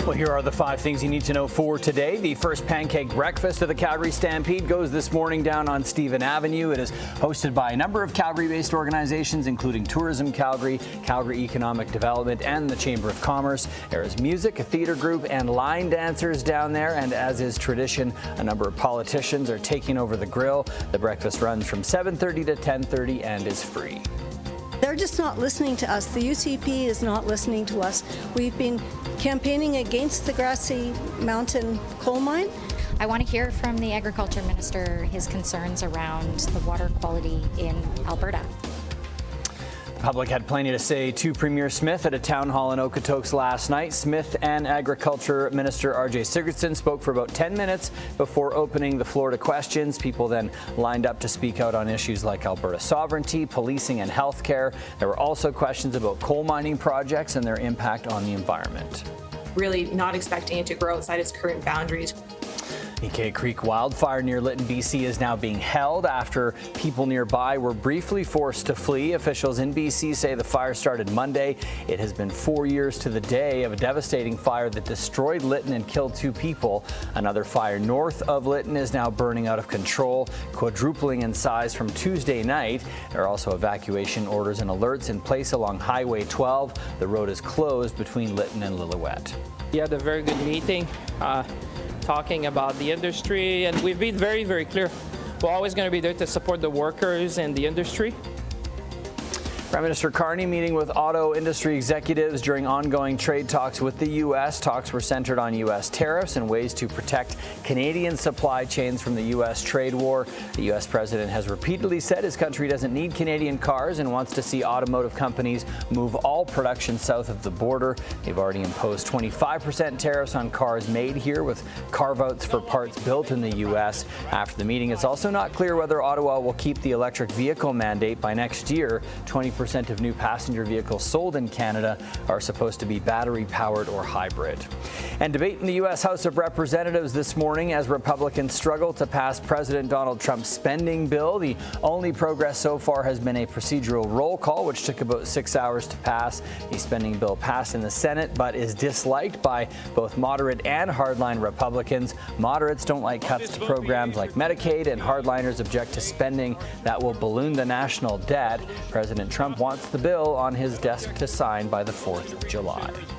Well, here are the 5 things you need to know for today. The first pancake breakfast of the Calgary Stampede goes this morning down on Stephen Avenue. It is hosted by a number of Calgary-based organizations, including Tourism Calgary, Calgary Economic Development, and the Chamber of Commerce. There is music, a theatre group, and line dancers down there. And as is tradition, a number of politicians are taking over the grill. The breakfast runs from 7:30 to 10:30 and is free. They're just not listening to us. The UCP is not listening to us. We've been campaigning against the Grassy Mountain coal mine. I want to hear from the Agriculture Minister his concerns around the water quality in Alberta. The public had plenty to say to Premier Smith at a town hall in Okotoks last night. Smith and Agriculture Minister R.J. Sigurdsson spoke for about 10 minutes before opening the floor to questions. People then lined up to speak out on issues like Alberta sovereignty, policing, and health care. There were also questions about coal mining projects and their impact on the environment. Really not expecting it to grow outside its current boundaries. Ike Creek wildfire near Lytton, BC is now being held after people nearby were briefly forced to flee. Officials in BC say the fire started Monday. It has been 4 years to the day of a devastating fire that destroyed Lytton and killed 2 people. Another fire north of Lytton is now burning out of control, quadrupling in size from Tuesday night. There are also evacuation orders and alerts in place along Highway 12. The road is closed between Lytton and Lillooet. We had a very good meeting. Talking about the industry, and we've been very, very clear. We're always going to be there to support the workers and the industry. Prime Minister Carney meeting with auto industry executives during ongoing trade talks with the U.S. Talks were centered on U.S. tariffs and ways to protect Canadian supply chains from the U.S. trade war. The U.S. president has repeatedly said his country doesn't need Canadian cars and wants to see automotive companies move all production south of the border. They've already imposed 25% tariffs on cars made here, with carve-outs for parts built in the U.S. After the meeting, it's also not clear whether Ottawa will keep the electric vehicle mandate by next year. 20% of new passenger vehicles sold in Canada are supposed to be battery-powered or hybrid. And debate in the U.S. House of Representatives this morning as Republicans struggle to pass President Donald Trump's spending bill. The only progress so far has been a procedural roll call, which took about 6 hours to pass. The spending bill passed in the Senate, but is disliked by both moderate and hardline Republicans. Moderates don't like cuts to programs like Medicaid, and hardliners object to spending that will balloon the national debt. President Trump wants the bill on his desk to sign by the 4th of July.